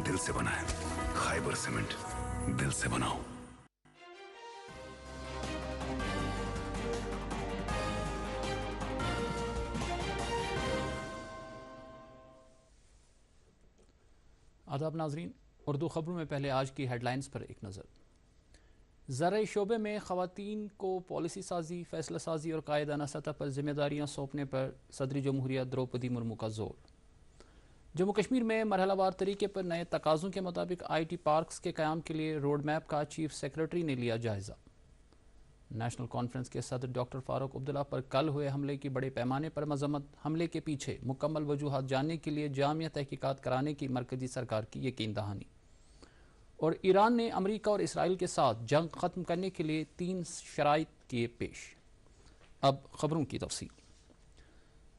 दिल से बना है। खाइबर सीमेंट, दिल से बनाओ। आदाब नाजरीन, उर्दू खबरों में पहले आज की हेडलाइंस पर एक नज़र। ज़राई शोबे में ख़वातीन को पॉलिसी साजी, फैसला साजी और कायदाना सतह पर जिम्मेदारियाँ सौंपने पर सदरी जमहूरिया द्रौपदी मुर्मू का जोर। जम्मू कश्मीर में मरहलावार तरीके पर नए तकाज़ों के मुताबिक IT पार्क्स के क़याम के लिए रोड मैप का चीफ सेक्रेटरी ने लिया जायज़ा। नेशनल कॉन्फ्रेंस के सदर डॉक्टर फारूक अब्दुल्ला पर कल हुए हमले की बड़े पैमाने पर मजम्मत। हमले के पीछे मुकम्मल वजूहात जानने के लिए जामिया तहकीकात कराने की मरकजी सरकार की यकीन दहानी। और ईरान ने अमरीका और इसराइल के साथ जंग ख़त्म करने के लिए 3 शराइत किए पेश। अब खबरों की तफसील।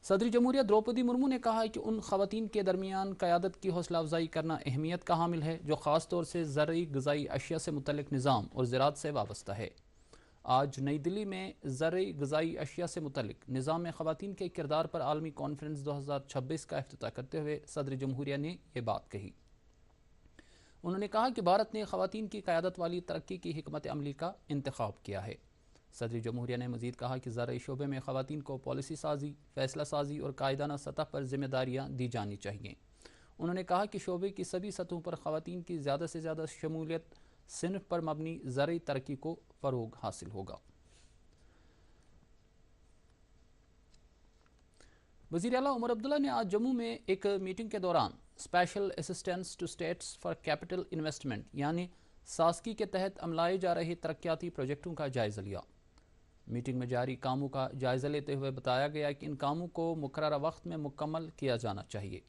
सदरी जमहूरिया द्रौपदी मुर्मू ने कहा है कि उन ख़वातीन के दरमियान क़यादत की हौसला अफजाई करना अहमियत का हामिल है जो ख़ास तौर से ज़रई ग़िज़ाई अशिया से मुतल्लिक़ निज़ाम और ज़राअत से वाबस्ता है। आज नई दिल्ली में ज़रई ग़िज़ाई अशिया से मुतल्लिक़ निज़ाम में ख़वातीन के किरदार पर आलमी कॉन्फ्रेंस 2026 का इफ्तिताह करते हुए सदर जमहूरिया ने यह बात कही। उन्होंने कहा कि भारत ने ख़वातीन की क़यादत वाली तरक्की की हिकमत अमली का इंतख़ाब किया है। सदर जमहूरिया ने मज़ीद कहा कि ज़राई शोबे में ख़वातीन को पॉलिसी साजी, फ़ैसला साजी और कायदाना सतह पर ज़िम्मेदारियाँ दी जानी चाहिए। उन्होंने कहा कि शोबे की सभी सतहों पर ख़वातीन की ज़्यादा से ज़्यादा शमूलियत सिन्फ पर मबनी ज़रई तरक्की को फ़रोग़ हासिल होगा। वज़ीर आला उमर अब्दुल्ला ने आज जम्मू में एक मीटिंग के दौरान special assistance to states for capital investment यानी सास्की के तहत अमलाए जा रहे तरक्याती प्रोजेक्टों का जायज़ा लिया। मीटिंग में जारी कामों का जायज़ा लेते हुए बताया गया कि इन कामों को मुकर्ररा वक्त में मुकम्मल किया जाना चाहिए।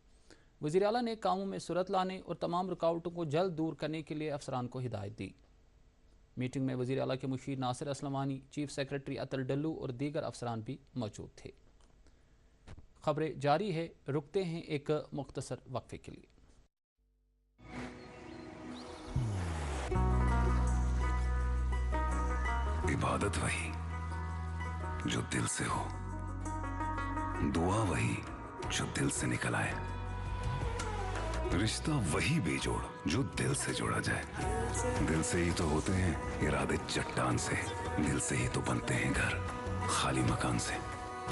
वज़ीर आला ने कामों में सुरत लाने और तमाम रुकावटों को जल्द दूर करने के लिए अफसरान को हिदायत दी। मीटिंग में वज़ीर आला के मुशीर नासिर असलमानी, चीफ सेक्रेटरी अतल डल्लू और दीगर अफसरान भी मौजूद थे। खबरें जारी है, रुकते हैं एक मुख्तसर वक्फे के लिए। इबादत वही जो दिल से हो, दुआ वही जो दिल से निकल आए, रिश्ता वही बेजोड़ जो दिल से जोड़ा जाए। दिल से ही तो होते हैं इरादे चट्टान से, दिल से ही तो बनते हैं घर खाली मकान से।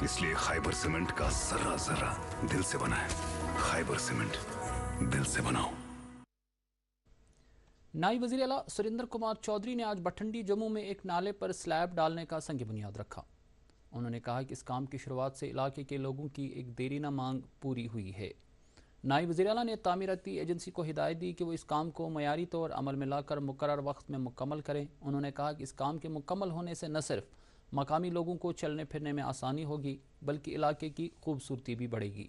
इसलिए खाइबर सीमेंट का जर्रा जर्रा दिल से बना है। खाइबर सीमेंट, दिल से बनाओ। नायब वज़ीर आला सुरेंद्र कुमार चौधरी ने आज बठंडी जम्मू में एक नाले पर स्लैब डालने का संग बुनियाद रखा। उन्होंने कहा कि इस काम की शुरुआत से इलाके के लोगों की एक देरीना मांग पूरी हुई है। नायब वज़ीर आला ने तामीराती एजेंसी को हिदायत दी कि वो इस काम को मयारी तौर अमल में लाकर मुकर्रर वक्त में मुकम्मल करें। उन्होंने कहा कि इस काम के मुकम्मल होने से न सिर्फ मकामी लोगों को चलने फिरने में आसानी होगी बल्कि इलाके की खूबसूरती भी बढ़ेगी।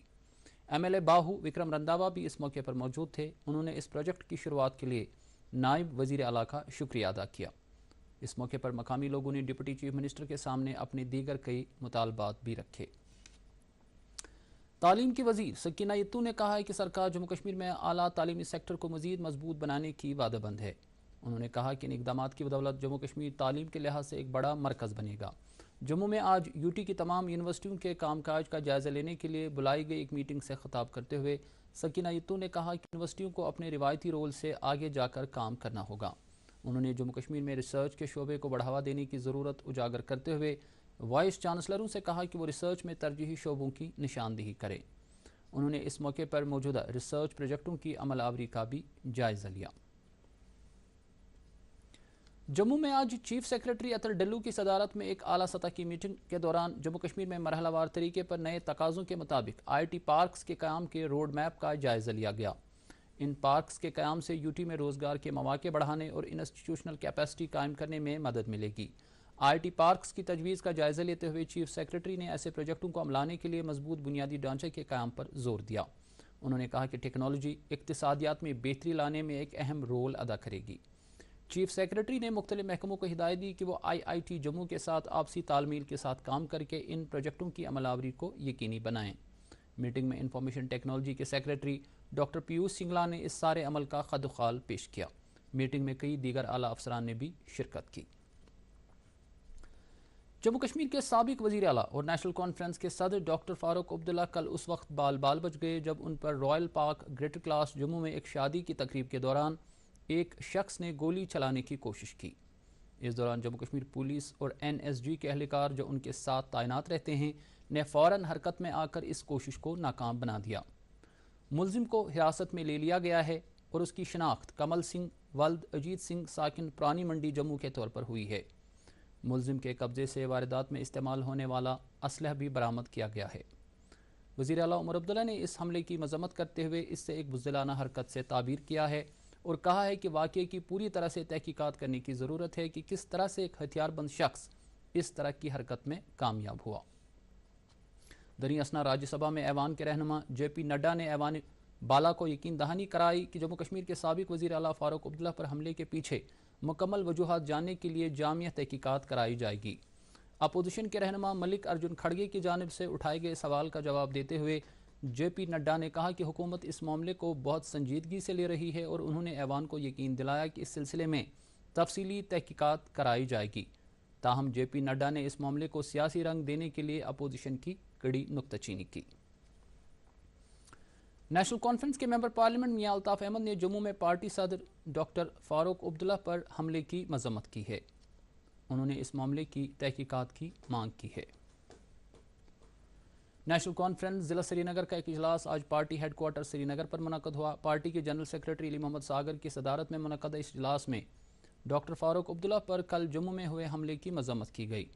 MLA बाहू विक्रम रंधावा भी इस मौके पर मौजूद थे। उन्होंने इस प्रोजेक्ट की शुरुआत के लिए नायब वज़ीर आला का शुक्रिया अदा किया। इस मौके पर मकामी लोगों ने डिप्टी चीफ मिनिस्टर के सामने अपने दीगर कई मुतालबात भी रखे। तालीम की वज़ीर सकीना यत्तू ने कहा है कि सरकार जम्मू कश्मीर में आला तालीमी सेक्टर को मज़ीद मजबूत बनाने की वादाबंद है। उन्होंने कहा कि इन इक़दामात की बदौलत जम्मू कश्मीर तालीम के लिहाज से एक बड़ा मरकज़ बनेगा। जम्मू में आज UT की तमाम यूनिवर्सिटियों के कामकाज का जायज़ा लेने के लिए बुलाई गई एक मीटिंग से खिताब करते हुए सकीना यत्तू ने कहा कि यूनिवर्सिटियों को अपने रिवायती रोल से आगे जाकर काम करना होगा। उन्होंने जम्मू कश्मीर में रिसर्च के शोबे को बढ़ावा देने की ज़रूरत उजागर करते हुए वाइस चांसलरों से कहा कि वो रिसर्च में तरजीही शोबों की निशानदेही करें। उन्होंने इस मौके पर मौजूदा रिसर्च प्रोजेक्टों की अमल आवरी का भी जायज़ा लिया। जम्मू में आज चीफ सेक्रेटरी अतल डल्लू की सदारत में एक आला सतह की मीटिंग के दौरान जम्मू कश्मीर में मरहलावार तरीके पर नए तकाज़ों के मुताबिक IT पार्क्स के क़याम के रोड मैप का जायज़ा लिया गया। इन पार्क्स के क़याम से UT में रोज़गार के मौक़े बढ़ाने और इंस्टीट्यूशनल कैपेसिटी कायम करने में मदद मिलेगी। IT पार्क्स की तजवीज़ का जायज़ा लेते हुए चीफ सेक्रेटरी ने ऐसे प्रोजेक्टों को अमलाने के लिए मजबूत बुनियादी ढांचे के क़याम पर जोर दिया। उन्होंने कहा कि टेक्नोलॉजी इक़्तिसादियात में बेहतरी लाने में एक अहम रोल अदा करेगी। चीफ सेक्रेटरी ने मुख्तलिफ महकमों को हिदायत दी कि वो IIT जम्मू के साथ आपसी तालमेल के साथ काम करके इन प्रोजेक्टों की अमलावरी को यकीनी बनाएं। मीटिंग में इंफॉर्मेशन टेक्नोलॉजी के सेक्रेटरी डॉक्टर पीयूष सिंगला ने इस सारे अमल का खदुखाल पेश किया। मीटिंग में कई दीगर आला अफसरान ने भी शिरकत की। जम्मू कश्मीर के साबिक वज़ीर आला और नेशनल कॉन्फ्रेंस के सदर डॉक्टर फारूक अब्दुल्ला कल उस वक्त बाल बच गए जब उन पर royal park greater class Jammu में एक शादी की तकरीब के दौरान एक शख्स ने गोली चलाने की कोशिश की। इस दौरान जम्मू कश्मीर पुलिस और NSG के एहलकार जो उनके साथ तैनात रहते हैं ने फ़ौरन हरकत में आकर इस कोशिश को नाकाम बना दिया। मुलजिम को हिरासत में ले लिया गया है और उसकी शनाख्त कमल सिंह वल्द अजीत सिंह साकिन पुरानी मंडी जम्मू के तौर पर हुई है। मुलजिम के कब्जे से वारदात में इस्तेमाल होने वाला असलह भी बरामद किया गया है। वज़ीर आला उमर अब्दुल्ला ने इस हमले की मजम्मत करते हुए इससे एक बुज़दिलाना हरकत से ताबीर किया है और कहा है कि वाक़ये की पूरी तरह से तहकीकात करने की ज़रूरत है कि किस तरह से एक हथियारबंद शख्स इस तरह की हरकत में कामयाब हुआ। दरी असना राज्यसभा में ऐवान के रहनुमा JP नड्डा ने ऐवान बाला को यकीन दहानी कराई कि जम्मू कश्मीर के साबिक वज़ीर आला फारूक अब्दुल्ला पर हमले के पीछे मुकम्मल वजूहात जानने के लिए जामिया तहकीकात कराई जाएगी। अपोजिशन के रहनुमा मलिक अर्जुन खड़गे की जानिब से उठाए गए सवाल का जवाब देते हुए JP नड्डा ने कहा कि हुकूमत इस मामले को बहुत संजीदगी से ले रही है और उन्होंने ऐवान को यकीन दिलाया कि इस सिलसिले में तफसीली तहकीकात कराई जाएगी। ताहम JP नड्डा ने इस मामले को सियासी रंग देने के लिए अपोजिशन की कड़ी नुक्ताचीनी की। नेशनल कॉन्फ्रेंस के मेंबर पार्लियामेंट मियां अल्ताफ अहमद ने जम्मू में पार्टी सदर डॉक्टर फारूक अब्दुल्ला पर हमले की मजम्मत की है। उन्होंने इस मामले की तहकीकात की मांग की है। नेशनल कॉन्फ्रेंस जिला श्रीनगर का एक इजलास आज पार्टी हेडक्वार्टर श्रीनगर पर मुनक्कद हुआ। पार्टी के जनरल सेक्रेटरी अली मोहम्मद सागर की सदारत में मुनक्कद इस इजलास में डॉक्टर फारूक अब्दुल्ला पर कल जम्मू में हुए हमले की मजम्मत की गई।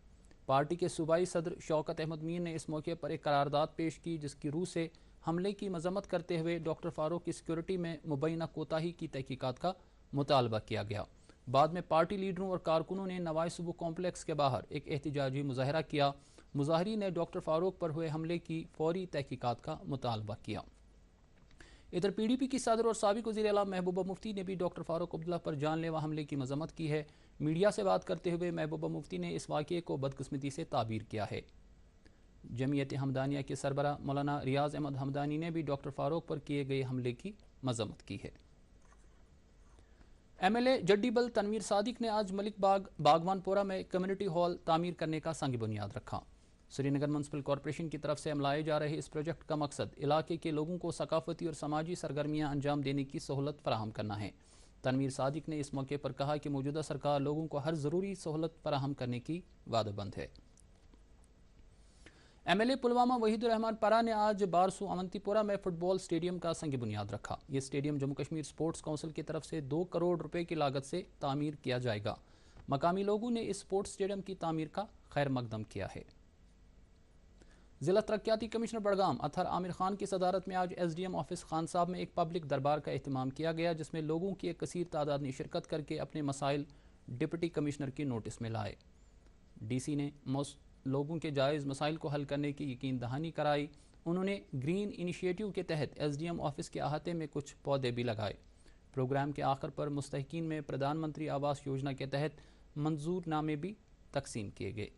पार्टी के सूबाई सदर शौकत अहमद मीर ने इस मौके पर एक करारदाद पेश की जिसकी रूह से हमले की मजम्मत करते हुए डॉक्टर फारूक की सिक्योरिटी में मुबैना कोताही की तहकीकात का मुतालबा किया गया। बाद में पार्टी लीडरों और कारकुनों ने नवाई सुबह कॉम्प्लेक्स के बाहर एक एहतजाजी मुजाहरा किया। मुजाहरी ने डॉक्टर फारूक पर हुए हमले की फौरी तहकीकात का मुतालबा किया। इधर PDP की सदर और साबिक वज़ीर आला महबूबा मुफ्ती ने भी डॉक्टर फारूक अब्दुल्ला पर जानलेवा हमले की मजम्मत की है। मीडिया से बात करते हुए महबूबा मुफ्ती ने इस वाक़ये को बदकिस्मती से ताबीर किया है। जमीयत हमदानिया के सरबरा मौलाना रियाज अहमद हमदानी ने भी डॉक्टर फारूक पर किए गए हमले की मजम्मत की है। MLA जड्डीबल तनवीर सादिक ने आज मलिक बाग बागवानपोरा में कम्युनिटी हॉल तामीर करने का संग बुनियाद रखा। श्रीनगर म्युनिसिपल कॉरपोरेशन की तरफ से अमलाए जा रहे इस प्रोजेक्ट का मकसद इलाके के लोगों को सकाफती और समाजी सरगर्मियां अंजाम देने की सहूलत फराहम करना है। तनवीर सादिक ने इस मौके पर कहा कि मौजूदा सरकार लोगों को हर ज़रूरी सहूलत फराहम करने की वादबंद है। MLA पुलवामा वहीदुर रहमान परा ने आज बारसू अवंतीपुरा में फुटबॉल स्टेडियम का संग बुनियाद रखा। ये stadium Jammu Kashmir sports council की तरफ से 2 करोड़ रुपए की लागत से तामीर किया जाएगा। मकामी लोगों ने इस स्पोर्ट्स स्टेडियम की तामीर का खैर मकदम किया है। जिला तरक्याती कमिश्नर बड़गाम अतहर आमिर खान की सदारत में आज SDM ऑफिस खान साहब में एक पब्लिक दरबार का एहतमाम किया गया जिसमें लोगों की एक कसीर तादाद ने शिरकत करके अपने मसाइल डिप्टी कमिश्नर की नोटिस में लाए। DC ने लोगों के जायज़ मसाइल को हल करने की यकीन दहानी कराई। उन्होंने ग्रीन इनिशिएटिव के तहत SDM ऑफिस के अहाते में कुछ पौधे भी लगाए। प्रोग्राम के आखिर पर मुस्तहिकीन में प्रधानमंत्री आवास योजना के तहत मंजूरनामे भी तकसीम किए गए।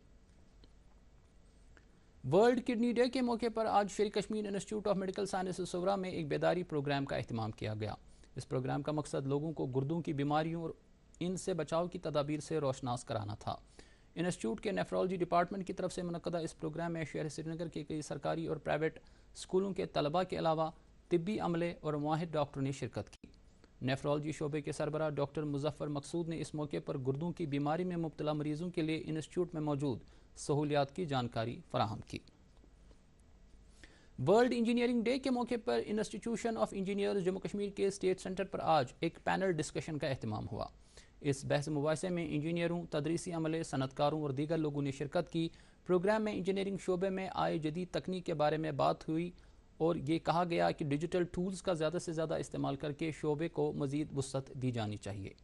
वर्ल्ड किडनी डे के मौके पर आज Sher Kashmir institute of medical sciences Soura में एक बेदारी प्रोग्राम का एहतमाम किया गया। इस प्रोग्राम का मकसद लोगों को गुर्दों की बीमारियों और इनसे बचाव की तदाबीर से रोशनास कराना था। इंस्टीट्यूट के नेफ्रोलॉजी डिपार्टमेंट की तरफ से मुनक्कदा इस प्रोग्राम में शहर श्रीनगर के कई सरकारी और प्राइवेट स्कूलों के तलबा के अलावा तिब्बी अमले और माहिर डॉक्टरों ने शिरकत की। नेफ्रोलॉजी शोबे के सरबरा डॉक्टर मुजफ्फर मकसूद ने इस मौके पर गुर्दों की बीमारी में मुब्तला मरीजों के लिए इंस्टीट्यूट में मौजूद सहूलियात की जानकारी फराहम की। वर्ल्ड इंजीनियरिंग डे के मौके पर institution of engineers Jammu Kashmir के स्टेट सेंटर पर आज एक पैनल डिस्कशन का एहतमाम हुआ। इस बहस मुबाहिसे में इंजीनियरों, तदरीसी अमले, सनतकारों और दीगर लोगों ने शिरकत की। प्रोग्राम में इंजीनियरिंग शोबे में आए जदीद तकनीक के बारे में बात हुई और ये कहा गया कि डिजिटल टूल्स का ज़्यादा से ज़्यादा इस्तेमाल करके शोबे को मज़ीद वुसअत दी जानी चाहिए।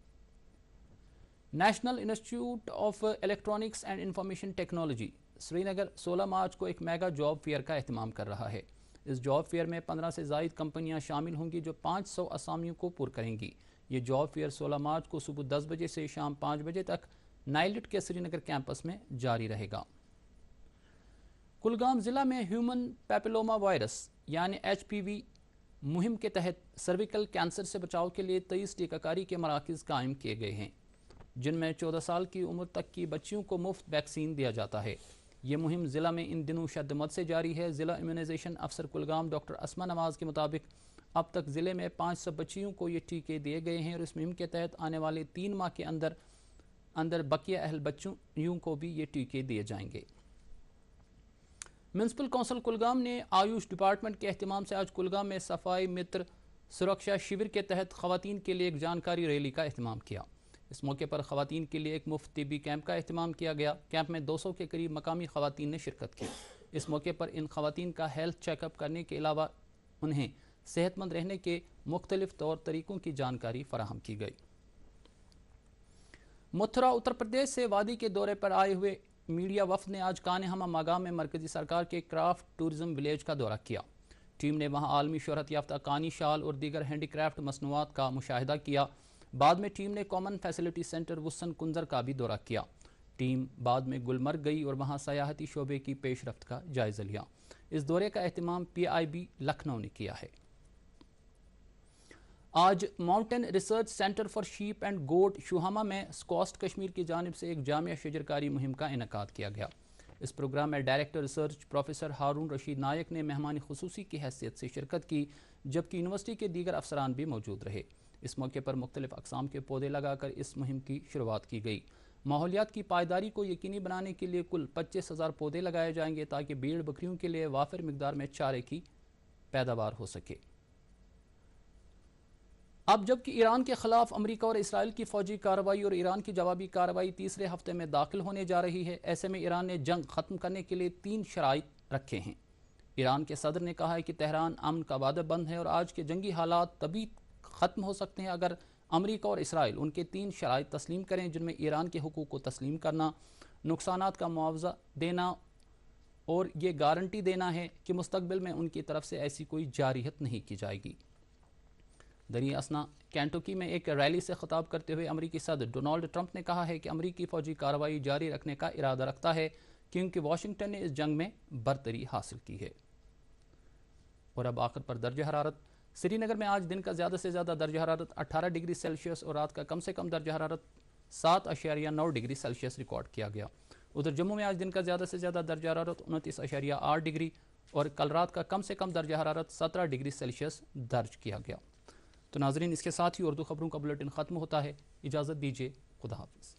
National institute of electronics and information technology Srinagar 16 मार्च को एक मेगा जॉब फेयर का एहतमाम कर रहा है। इस जॉब फेयर में 15 से ज़ायद कंपनियां शामिल होंगी जो 500 असामियों को पुर करेंगी। ये जॉब फेयर 16 मार्च को सुबह 10 बजे से शाम 5 बजे तक नाइलिट के श्रीनगर कैंपस में जारी रहेगा। कुलगाम ज़िला में ह्यूमन पैपिलोमा वायरस यानी HPV मुहिम के तहत सर्विकल कैंसर से बचाव के लिए 23 टीकाकारी के मराकज़ कायम किए गए हैं। جن میں 14 سال کی عمر تک کی بچیوں کو مفت ویکسین دیا جاتا ہے۔ یہ مہم ضلع میں ان دنوں شدت سے جاری ہے۔ ضلع امیونائزیشن افسر کلگام ڈاکٹر اسما نواز کے مطابق اب تک ضلع میں 500 بچیوں کو یہ ٹیکے دیے گئے ہیں اور اس مہم کے تحت آنے والے 3 ماہ کے اندر بقیہ اہل بچیوں کو بھی یہ ٹیکے دیے جائیں گے۔ میونسپل کونسل کلگام نے آیوش ڈپارٹمنٹ کے اہتمام سے آج کلگام میں صفائی متر سرکشا شیور کے تحت خواتین کے لیے ایک جانکاری ریلی کا اہتمام کیا۔ اس موقع پر خواتین کے لیے ایک مفت طبی کیمپ کا اہتمام کیا گیا۔ کیمپ میں 200 کے قریب مقامی خواتین نے شرکت کی۔ اس موقع پر ان خواتین کا ہیلتھ چیک اپ کرنے کے علاوہ انہیں صحت مند رہنے کے مختلف طور طریقوں کی جانکاری فراہم کی گئی۔ متھرا اتر پردیش سے وادی کے دورے پر آئے ہوئے میڈیا وفد نے آج کان ہمہ ماگام میں مرکزی سرکار کے کرافٹ ٹورزم ولیج کا دورہ کیا۔ ٹیم نے وہاں عالمی شہرت یافتہ کانی شال اور دیگر ہینڈی کرافٹ مصنوعات کا مشاہدہ کیا۔ بعد میں ٹیم نے کامن فیسلٹی سینٹر وسن کنزر کا بھی دورہ کیا۔ ٹیم بعد میں گلمرگ گئی اور وہاں سیاحتی شعبے کی پیش رفت کا جائزہ لیا۔ اس دورے کا اہتمام PIB لکھنؤ نے کیا ہے۔ آج mountain research centre for sheep and goat Shuhama میں سکوسٹ کشمیر کی جانب سے ایک جامع شجرکاری مہم کا انعقاد کیا گیا۔ اس پروگرام میں director research professor Haroon Rashid Naik نے مہمان خصوصی کی حیثیت سے شرکت کی، جبکہ یونیورسٹی کے دیگر افسران بھی موجود رہے۔ اس موقع پر مختلف اقسام کے پودے لگا کر اس مہم کی شروعات کی گئی۔ ماحولیات کی پائیداری کو یقینی بنانے کے لیے کل 25,000 پودے لگائے جائیں گے تاکہ بھیڑ بکریوں کے لیے وافر مقدار میں چارے کی پیداوار ہو سکے۔ اب جبکہ ایران کے خلاف امریکہ اور اسرائیل کی فوجی کارروائی اور ایران کی جوابی کارروائی تیسرے ہفتے میں داخل ہونے جا رہی ہے، ایسے میں ایران نے جنگ ختم کرنے کے لیے 3 شرائط رکھے ہیں۔ ایران کے صدر نے کہا ہے کہ تہران امن کا وعدہ بند ہے اور آج کے جنگی حالات تبھی ختم ہو سکتے ہیں اگر امریکہ اور اسرائیل ان کے 3 شرائط تسلیم کریں، جن میں ایران کے حقوق کو تسلیم کرنا، نقصانات کا معاوضہ دینا اور یہ گارنٹی دینا ہے کہ مستقبل میں ان کی طرف سے ایسی کوئی جارحیت نہیں کی جائے گی۔ دریں اثنا کینٹوکی میں ایک ریلی سے خطاب کرتے ہوئے امریکی صدر ڈونالڈ ٹرمپ نے کہا ہے کہ امریکی فوجی کارروائی جاری رکھنے کا ارادہ رکھتا ہے کیونکہ واشنگٹن نے اس جنگ میں برتری حاصل کی ہے۔ اور اب آخر پر درجہ حرارت۔ سری نگر میں آج دن کا زیادہ سے زیادہ درجہ حرارت 18 ڈگری سیلسیس اور رات کا کم سے کم درجہ حرارت 7.9 ڈگری سیلسیس ریکارڈ کیا گیا۔ ادھر جموں میں آج دن کا زیادہ سے زیادہ درجہ حرارت 29.8 ڈگری اور کل رات کا کم سے کم درجہ حرارت 17 ڈگری سیلسیس درج کیا گیا۔ تو ناظرین، اس کے ساتھ ہی اردو خبروں کا بلیٹن ختم ہوتا ہے۔ اجازت دیجیے، خدا حافظ۔